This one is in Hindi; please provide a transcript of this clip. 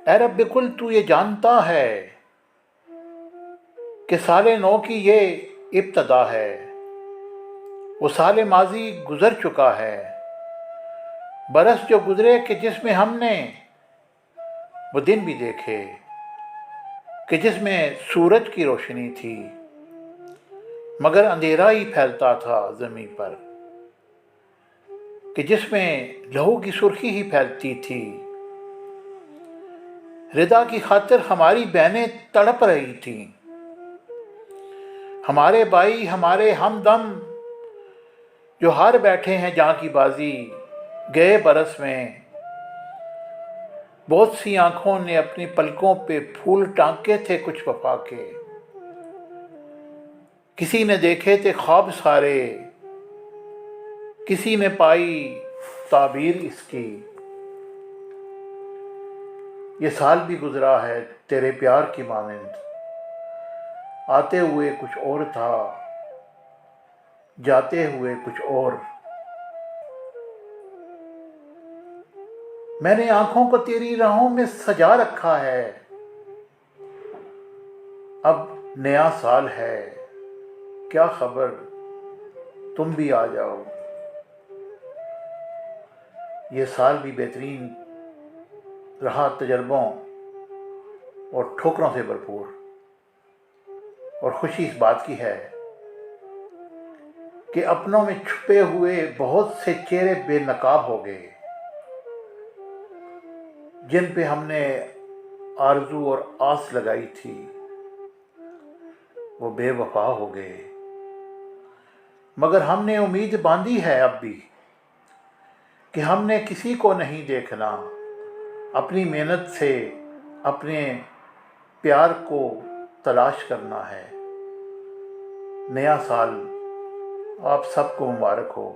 ऐ रब कुल तू ये जानता है कि साले नौ की ये इब्तदा है। वो साले माजी गुजर चुका है, बरस जो गुजरे कि जिसमें हमने वो दिन भी देखे कि जिसमें सूरज की रोशनी थी, मगर अंधेरा ही फैलता था ज़मीं पर, कि जिसमें लहू की सुर्खी ही फैलती थी। रिदा की खातिर हमारी बहनें तड़प रही थीं, हमारे भाई हमारे हमदम जो हार बैठे हैं जहाँ की बाजी। गए बरस में बहुत सी आंखों ने अपनी पलकों पे फूल टांके थे कुछ वफा के, किसी ने देखे थे ख्वाब सारे, किसी ने पाई ताबीर इसकी। ये साल भी गुजरा है तेरे प्यार की मानंद, आते हुए कुछ और था, जाते हुए कुछ और। मैंने आंखों को तेरी राहों में सजा रखा है, अब नया साल है, क्या खबर तुम भी आ जाओ। ये साल भी बेहतरीन रहा तजर्बों और ठोकरों से भरपूर, और खुशी इस बात की है कि अपनों में छुपे हुए बहुत से चेहरे बेनकाब हो गए, जिन पे हमने आरजू और आस लगाई थी वो बेवफा हो गए। मगर हमने उम्मीद बांधी है अब भी कि हमने किसी को नहीं देखना, अपनी मेहनत से अपने प्यार को तलाश करना है। नया साल आप सबको मुबारक हो।